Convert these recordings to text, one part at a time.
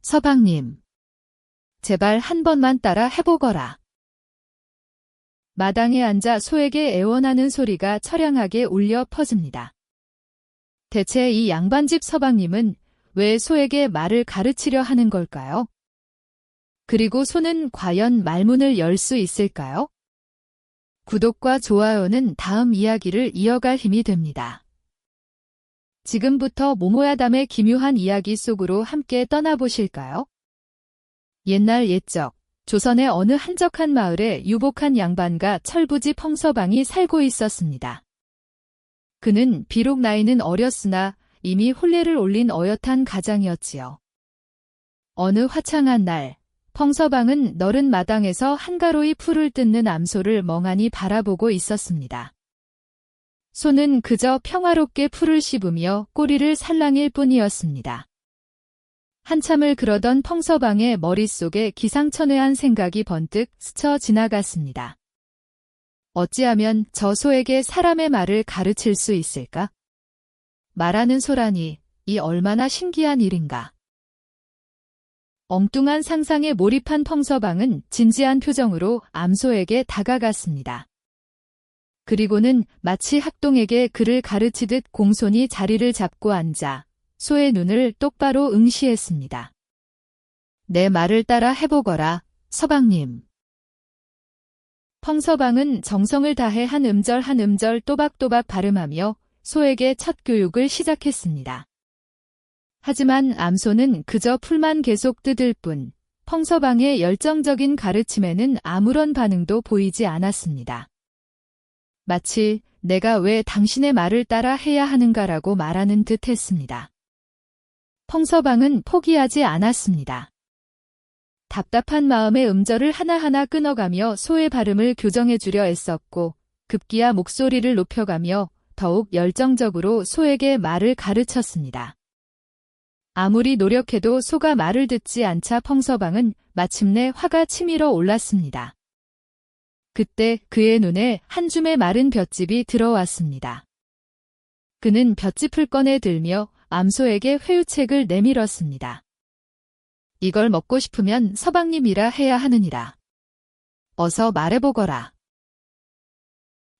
서방님, 제발 한 번만 따라 해보거라. 마당에 앉아 소에게 애원하는 소리가 처량하게 울려 퍼집니다. 대체 이 양반집 서방님은 왜 소에게 말을 가르치려 하는 걸까요? 그리고 소는 과연 말문을 열 수 있을까요? 구독과 좋아요는 다음 이야기를 이어갈 힘이 됩니다. 지금부터 모모야담의 기묘한 이야기 속으로 함께 떠나보실까요? 옛날 옛적, 조선의 어느 한적한 마을에 유복한 양반과 철부지 펑서방이 살고 있었습니다. 그는 비록 나이는 어렸으나 이미 혼례를 올린 어엿한 가장이었지요. 어느 화창한 날, 펑서방은 너른 마당에서 한가로이 풀을 뜯는 암소를 멍하니 바라보고 있었습니다. 소는 그저 평화롭게 풀을 씹으며 꼬리를 살랑일 뿐이었습니다. 한참을 그러던 펑서방의 머릿속에 기상천외한 생각이 번뜩 스쳐 지나갔습니다. 어찌하면 저 소에게 사람의 말을 가르칠 수 있을까? 말하는 소라니, 이 얼마나 신기한 일인가. 엉뚱한 상상에 몰입한 펑서방은 진지한 표정으로 암소에게 다가갔습니다. 그리고는 마치 학동에게 글을 가르치듯 공손히 자리를 잡고 앉아 소의 눈을 똑바로 응시했습니다. 내 말을 따라 해보거라, 서방님. 펑서방은 정성을 다해 한 음절 한 음절 또박또박 발음하며 소에게 첫 교육을 시작했습니다. 하지만 암소는 그저 풀만 계속 뜯을 뿐 펑서방의 열정적인 가르침에는 아무런 반응도 보이지 않았습니다. 마치 내가 왜 당신의 말을 따라 해야 하는가라고 말하는 듯 했습니다. 펑서방은 포기하지 않았습니다. 답답한 마음에 음절을 하나하나 끊어가며 소의 발음을 교정해주려 애썼고 급기야 목소리를 높여가며 더욱 열정적으로 소에게 말을 가르쳤습니다. 아무리 노력해도 소가 말을 듣지 않자 펑서방은 마침내 화가 치밀어 올랐습니다. 그때 그의 눈에 한 줌의 마른 볏짚이 들어왔습니다. 그는 볏짚을 꺼내 들며 암소에게 회유책을 내밀었습니다. 이걸 먹고 싶으면 서방님이라 해야 하느니라. 어서 말해보거라.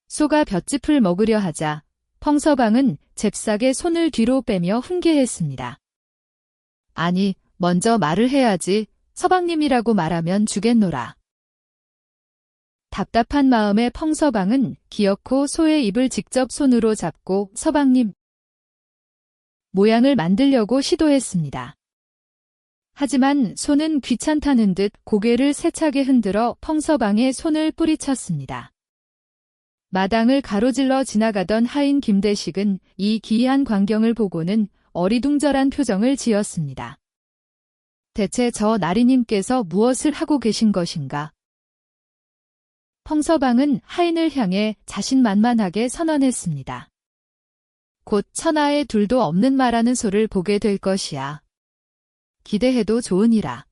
소가 볏짚을 먹으려 하자 펑서방은 잽싸게 손을 뒤로 빼며 훈계했습니다. 아니, 먼저 말을 해야지. 서방님이라고 말하면 주겠노라. 답답한 마음에 펑서방은 기어코 소의 입을 직접 손으로 잡고 서방님 모양을 만들려고 시도했습니다. 하지만 소는 귀찮다는 듯 고개를 세차게 흔들어 펑서방의 손을 뿌리쳤습니다. 마당을 가로질러 지나가던 하인 김대식은 이 기이한 광경을 보고는 어리둥절한 표정을 지었습니다. 대체 저 나리님께서 무엇을 하고 계신 것인가? 펑서방은 하인을 향해 자신만만하게 선언했습니다. 곧 천하에 둘도 없는 말하는 소를 보게 될 것이야. 기대해도 좋으니라.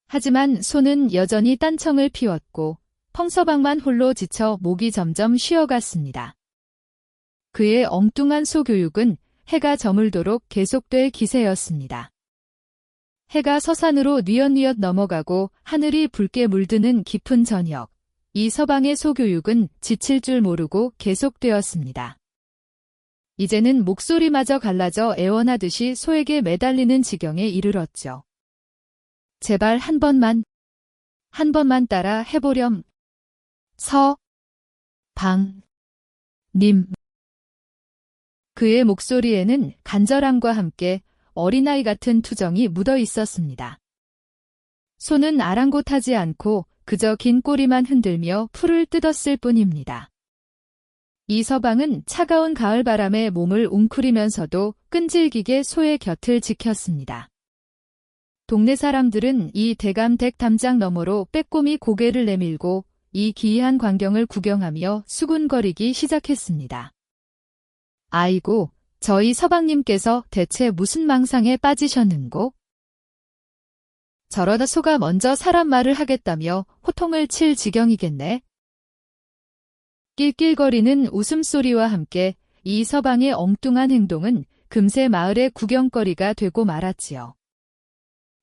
하지만 소는 여전히 딴청을 피웠고 펑서방만 홀로 지쳐 목이 점점 쉬어갔습니다. 그의 엉뚱한 소교육은 해가 저물도록 계속될 기세였습니다. 해가 서산으로 뉘엿뉘엿 넘어가고 하늘이 붉게 물드는 깊은 저녁, 이 서방의 소교육은 지칠 줄 모르고 계속되었습니다. 이제는 목소리마저 갈라져 애원하듯이 소에게 매달리는 지경에 이르렀죠. 제발 한 번만 따라 해보렴. 님. 그의 목소리에는 간절함과 함께 어린아이 같은 투정이 묻어 있었습니다. 소는 아랑곳하지 않고 그저 긴 꼬리만 흔들며 풀을 뜯었을 뿐입니다. 이 서방은 차가운 가을바람에 몸을 웅크리면서도 끈질기게 소의 곁을 지켰습니다. 동네 사람들은 이 대감댁 담장 너머로 빼꼼히 고개를 내밀고 이 기이한 광경을 구경하며 수군거리기 시작했습니다. 아이고, 저희 서방님께서 대체 무슨 망상에 빠지셨는고? 저러다 소가 먼저 사람 말을 하겠다며 호통을 칠 지경이겠네. 낄낄거리는 웃음소리와 함께 이 서방의 엉뚱한 행동은 금세 마을의 구경거리가 되고 말았지요.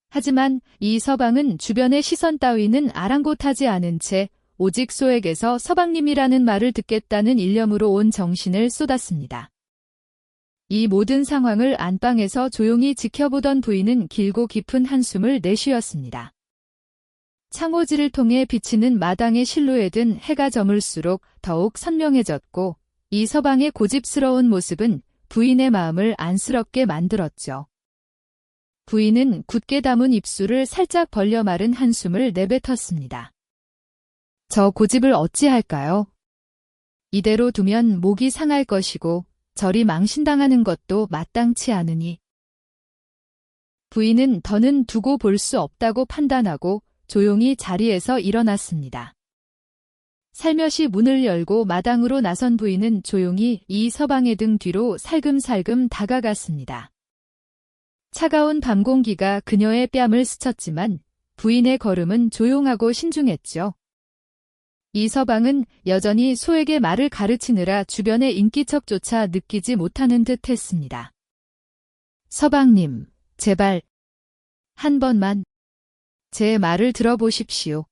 하지만 이 서방은 주변의 시선 따위는 아랑곳하지 않은 채 오직 소에게서 서방님이라는 말을 듣겠다는 일념으로 온 정신을 쏟았습니다. 이 모든 상황을 안방에서 조용히 지켜보던 부인은 길고 깊은 한숨을 내쉬었습니다. 창호지를 통해 비치는 마당의 실루엣은 해가 저물수록 더욱 선명해졌고 이 서방의 고집스러운 모습은 부인의 마음을 안쓰럽게 만들었죠. 부인은 굳게 담은 입술을 살짝 벌려 마른 한숨을 내뱉었습니다. 저 고집을 어찌할까요? 이대로 두면 목이 상할 것이고 저리 망신당하는 것도 마땅치 않으니. 부인은 더는 두고 볼 수 없다고 판단하고 조용히 자리에서 일어났습니다. 살며시 문을 열고 마당으로 나선 부인은 조용히 이 서방의 등 뒤로 살금살금 다가갔습니다. 차가운 밤 공기가 그녀의 뺨을 스쳤지만 부인의 걸음은 조용하고 신중했죠. 이 서방은 여전히 소에게 말을 가르치느라 주변의 인기척조차 느끼지 못하는 듯 했습니다. 서방님, 제발 한 번만 제 말을 들어보십시오.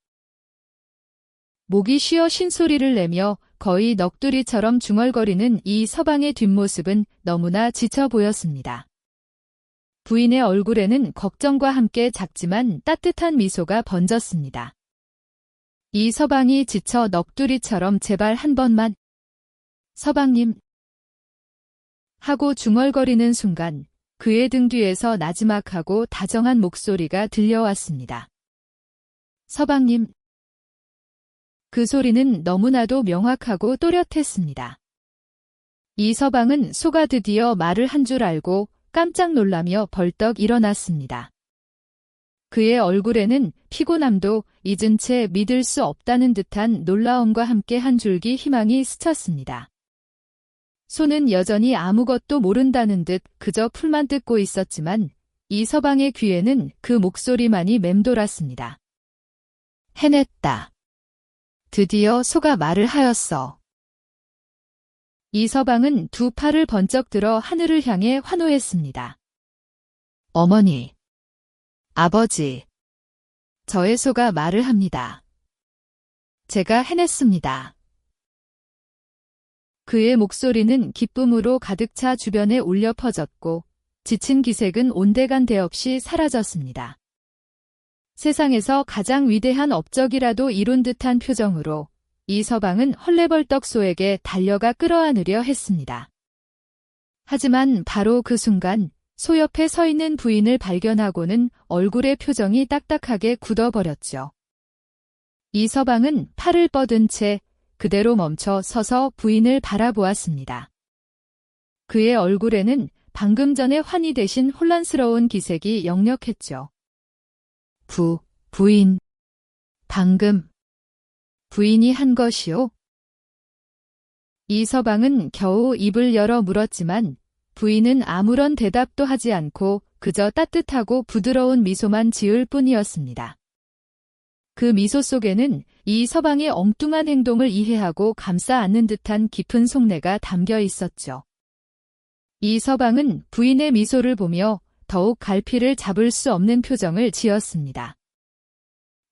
목이 쉬어 쉰소리를 내며 거의 넋두리처럼 중얼거리는 이 서방의 뒷모습은 너무나 지쳐 보였습니다. 부인의 얼굴에는 걱정과 함께 작지만 따뜻한 미소가 번졌습니다. 이 서방이 지쳐 넋두리처럼 제발 한 번만 서방님 하고 중얼거리는 순간 그의 등 뒤에서 나지막하고 다정한 목소리가 들려왔습니다. 서방님. 그 소리는 너무나도 명확하고 또렷했습니다. 이 서방은 소가 드디어 말을 한 줄 알고 깜짝 놀라며 벌떡 일어났습니다. 그의 얼굴에는 피곤함도 잊은 채 믿을 수 없다는 듯한 놀라움과 함께 한 줄기 희망이 스쳤습니다. 소는 여전히 아무것도 모른다는 듯 그저 풀만 뜯고 있었지만 이 서방의 귀에는 그 목소리만이 맴돌았습니다. 해냈다. 드디어 소가 말을 하였어. 이 서방은 두 팔을 번쩍 들어 하늘을 향해 환호했습니다. 어머니, 아버지, 저의 소가 말을 합니다. 제가 해냈습니다. 그의 목소리는 기쁨으로 가득 차 주변에 울려 퍼졌고 지친 기색은 온데간데 없이 사라졌습니다. 세상에서 가장 위대한 업적이라도 이룬 듯한 표정으로 이 서방은 헐레벌떡 소에게 달려가 끌어안으려 했습니다. 하지만 바로 그 순간 소 옆에 서 있는 부인을 발견하고는 얼굴의 표정이 딱딱하게 굳어버렸죠. 이 서방은 팔을 뻗은 채 그대로 멈춰 서서 부인을 바라보았습니다. 그의 얼굴에는 방금 전의 환희 대신 혼란스러운 기색이 역력했죠. 부인. 방금 부인이 한 것이요? 이 서방은 겨우 입을 열어 물었지만 부인은 아무런 대답도 하지 않고 그저 따뜻하고 부드러운 미소만 지을 뿐이었습니다. 그 미소 속에는 이 서방의 엉뚱한 행동을 이해하고 감싸 안는 듯한 깊은 속내가 담겨 있었죠. 이 서방은 부인의 미소를 보며 더욱 갈피를 잡을 수 없는 표정을 지었습니다.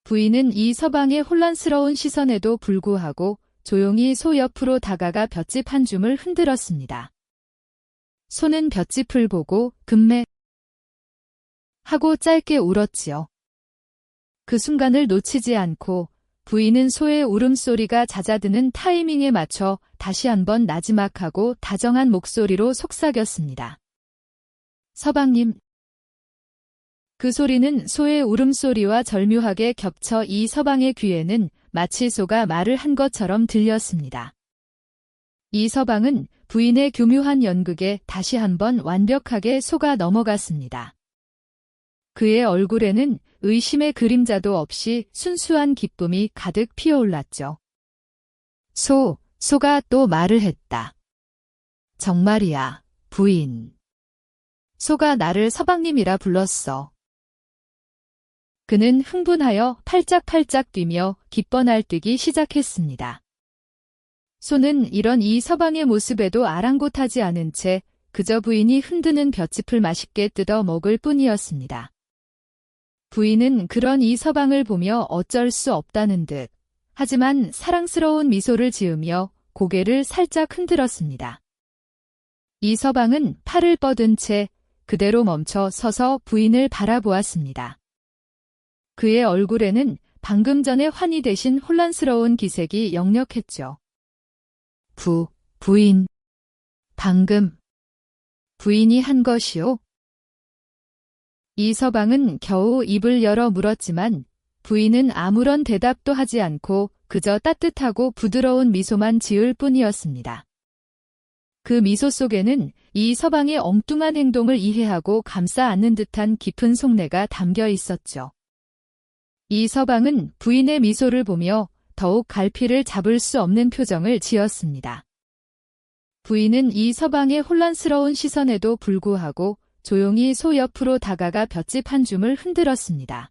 부인은 이 서방의 혼란스러운 시선에도 불구하고 조용히 소 옆으로 다가가 볏짚 한 줌을 흔들었습니다. 소는 볏짚을 보고 금매 하고 짧게 울었지요. 그 순간을 놓치지 않고 부인은 소의 울음소리가 잦아드는 타이밍에 맞춰 다시 한번 나지막하고 다정한 목소리로 속삭였습니다. 서방님. 그 소리는 소의 울음소리와 절묘하게 겹쳐 이 서방의 귀에는 마치 소가 말을 한 것처럼 들렸습니다. 이 서방은 부인의 교묘한 연극에 다시 한번 완벽하게 속아 넘어갔습니다. 그의 얼굴에는 의심의 그림자도 없이 순수한 기쁨이 가득 피어올랐죠. 소가 또 말을 했다. 정말이야, 부인. 소가 나를 서방님이라 불렀어. 그는 흥분하여 팔짝팔짝 뛰며 기뻐 날뛰기 시작했습니다. 소는 이런 이 서방의 모습에도 아랑곳하지 않은 채 그저 부인이 흔드는 볏짚을 맛있게 뜯어 먹을 뿐이었습니다. 부인은 그런 이서방을 보며 어쩔 수 없다는 듯 하지만 사랑스러운 미소를 지으며 고개를 살짝 흔들었습니다. 이서방은 팔을 뻗은 채 그대로 멈춰 서서 부인을 바라보았습니다. 그의 얼굴에는 방금 전에 환희 대신 혼란스러운 기색이 역력했죠. 부인. 방금 부인이 한 것이요? 이서방은 겨우 입을 열어 물었지만 부인은 아무런 대답도 하지 않고 그저 따뜻하고 부드러운 미소만 지을 뿐이었습니다. 그 미소 속에는 이서방의 엉뚱한 행동을 이해하고 감싸 안는 듯한 깊은 속내가 담겨 있었죠. 이서방은 부인의 미소를 보며 더욱 갈피를 잡을 수 없는 표정을 지었습니다. 부인은 이서방의 혼란스러운 시선에도 불구하고 조용히 소 옆으로 다가가 볏짚 한 줌을 흔들었습니다.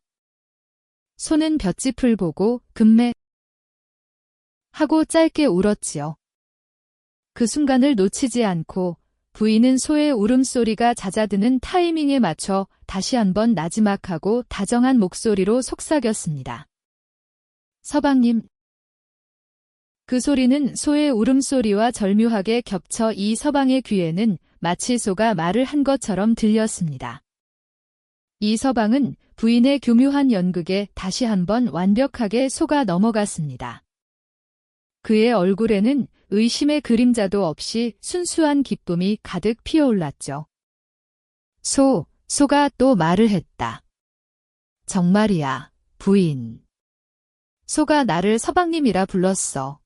소는 볏짚을 보고 금매 하고 짧게 울었지요. 그 순간을 놓치지 않고 부인은 소의 울음소리가 잦아드는 타이밍에 맞춰 다시 한번 나지막하고 다정한 목소리로 속삭였습니다. 서방님. 그 소리는 소의 울음소리와 절묘하게 겹쳐 이서방의 귀에는 마치 소가 말을 한 것처럼 들렸습니다. 이서방은 부인의 교묘한 연극에 다시 한번 완벽하게 속아 넘어갔습니다. 그의 얼굴에는 의심의 그림자도 없이 순수한 기쁨이 가득 피어올랐죠. 소가 또 말을 했다. 정말이야, 부인. 소가 나를 서방님이라 불렀어.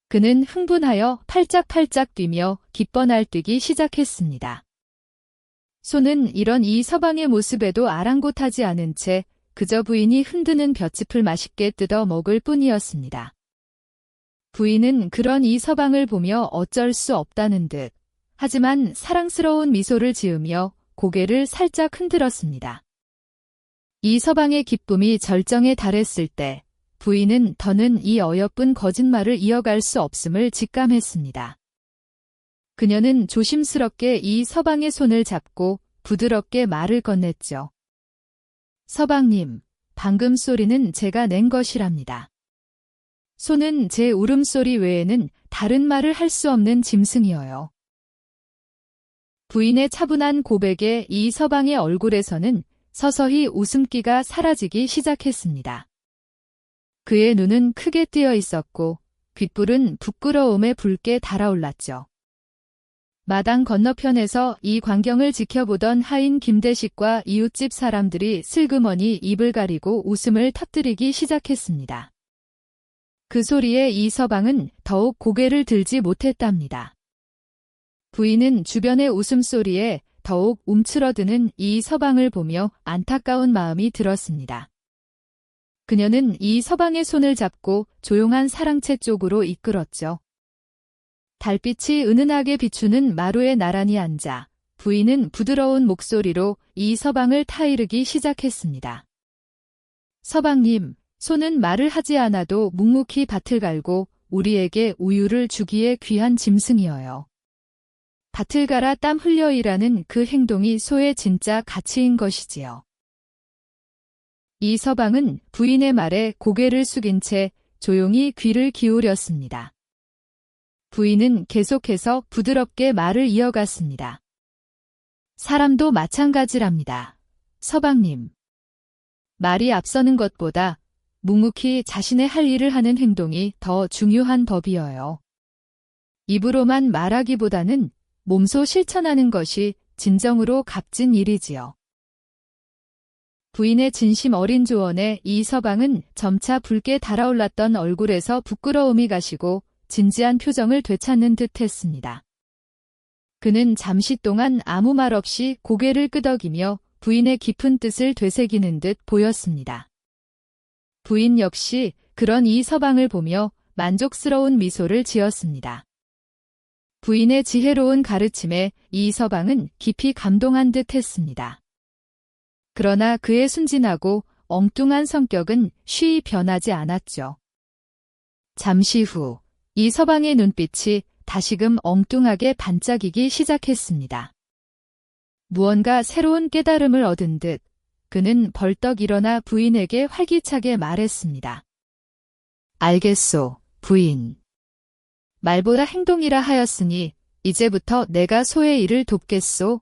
그는 흥분하여 팔짝팔짝 뛰며 기뻐 날뛰기 시작했습니다. 소는 이런 이서방의 모습에도 아랑곳하지 않은 채 그저 부인이 흔드는 볏짚을 맛있게 뜯어 먹을 뿐이었습니다. 부인은 그런 이서방을 보며 어쩔 수 없다는 듯 하지만 사랑스러운 미소를 지으며 고개를 살짝 흔들었습니다. 이서방의 기쁨이 절정에 달했을 때 부인은 더는 이 어여쁜 거짓말을 이어갈 수 없음을 직감했습니다. 그녀는 조심스럽게 이서방의 손을 잡고 부드럽게 말을 건넸죠. 서방님, 방금 소리는 제가 낸 것이랍니다. 소는 제 울음소리 외에는 다른 말을 할 수 없는 짐승이어요. 부인의 차분한 고백에 이서방의 얼굴에서는 서서히 웃음기가 사라지기 시작했습니다. 그의 눈은 크게 뜨여 있었고 귓불은 부끄러움에 붉게 달아올랐죠. 마당 건너편에서 이 광경을 지켜보던 하인 김대식과 이웃집 사람들이 슬그머니 입을 가리고 웃음을 터뜨리기 시작했습니다. 그 소리에 이서방은 더욱 고개를 들지 못했답니다. 부인은 주변의 웃음소리에 더욱 움츠러드는 이서방을 보며 안타까운 마음이 들었습니다. 그녀는 이서방의 손을 잡고 조용한 사랑채 쪽으로 이끌었죠. 달빛이 은은하게 비추는 마루에 나란히 앉아 부인은 부드러운 목소리로 이서방을 타이르기 시작했습니다. 서방님, 소는 말을 하지 않아도 묵묵히 밭을 갈고 우리에게 우유를 주기에 귀한 짐승이어요. 밭을 갈아 땀 흘려 일하는 그 행동이 소의 진짜 가치인 것이지요. 이서방은 부인의 말에 고개를 숙인 채 조용히 귀를 기울였습니다. 부인은 계속해서 부드럽게 말을 이어갔습니다. 사람도 마찬가지랍니다. 서방님. 말이 앞서는 것보다 묵묵히 자신의 할 일을 하는 행동이 더 중요한 법이어요. 입으로만 말하기보다는 몸소 실천하는 것이 진정으로 값진 일이지요. 부인의 진심 어린 조언에 이서방은 점차 붉게 달아올랐던 얼굴에서 부끄러움이 가시고 진지한 표정을 되찾는 듯 했습니다. 그는 잠시 동안 아무 말 없이 고개를 끄덕이며 부인의 깊은 뜻을 되새기는 듯 보였습니다. 부인 역시 그런 이서방을 보며 만족스러운 미소를 지었습니다. 부인의 지혜로운 가르침에 이서방은 깊이 감동한 듯 했습니다. 그러나 그의 순진하고 엉뚱한 성격은 쉬이 변하지 않았죠. 잠시 후 이서방의 눈빛이 다시금 엉뚱하게 반짝이기 시작했습니다. 무언가 새로운 깨달음을 얻은 듯 그는 벌떡 일어나 부인에게 활기차게 말했습니다. 알겠소, 부인. 말보다 행동이라 하였으니 이제부터 내가 소의 일을 돕겠소.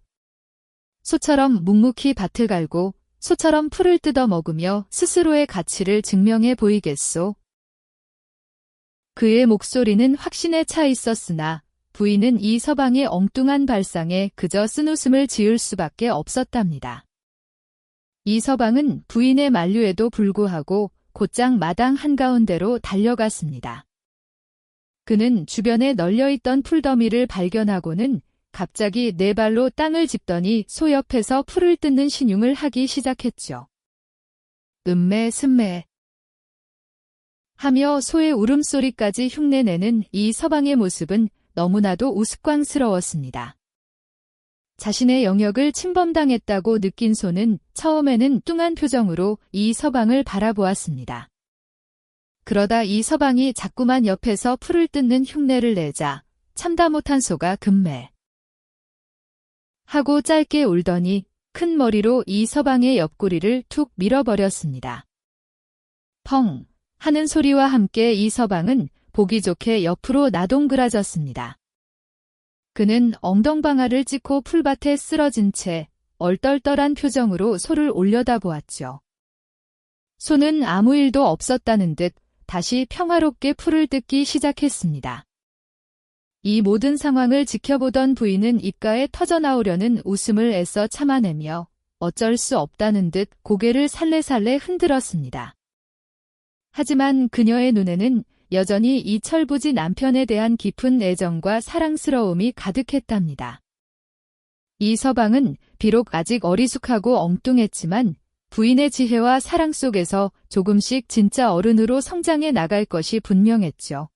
소처럼 묵묵히 밭을 갈고 소처럼 풀을 뜯어 먹으며 스스로의 가치를 증명해 보이겠소. 그의 목소리는 확신에 차 있었으나 부인은 이 서방의 엉뚱한 발상에 그저 쓴웃음을 지을 수밖에 없었답니다. 이 서방은 부인의 만류에도 불구하고 곧장 마당 한가운데로 달려갔습니다. 그는 주변에 널려있던 풀더미를 발견하고는 갑자기 네 발로 땅을 짚더니 소 옆에서 풀을 뜯는 신용을 하기 시작했죠. 음매 스매 하며 소의 울음소리까지 흉내내는 이 서방의 모습은 너무나도 우스꽝스러웠습니다. 자신의 영역을 침범당했다고 느낀 소는 처음에는 뚱한 표정으로 이 서방을 바라보았습니다. 그러다 이 서방이 자꾸만 옆에서 풀을 뜯는 흉내를 내자 참다 못한 소가 금매 하고 짧게 울더니 큰 머리로 이 서방의 옆구리를 툭 밀어버렸습니다. 펑 하는 소리와 함께 이 서방은 보기 좋게 옆으로 나동그라졌습니다. 그는 엉덩방아를 찍고 풀밭에 쓰러진 채 얼떨떨한 표정으로 소를 올려다보았죠. 소는 아무 일도 없었다는 듯 다시 평화롭게 풀을 뜯기 시작했습니다. 이 모든 상황을 지켜보던 부인은 입가에 터져나오려는 웃음을 애써 참아내며 어쩔 수 없다는 듯 고개를 살레살레 흔들었습니다. 하지만 그녀의 눈에는 여전히 이 철부지 남편에 대한 깊은 애정과 사랑스러움이 가득했답니다. 이 서방은 비록 아직 어리숙하고 엉뚱했지만 부인의 지혜와 사랑 속에서 조금씩 진짜 어른으로 성장해 나갈 것이 분명했죠.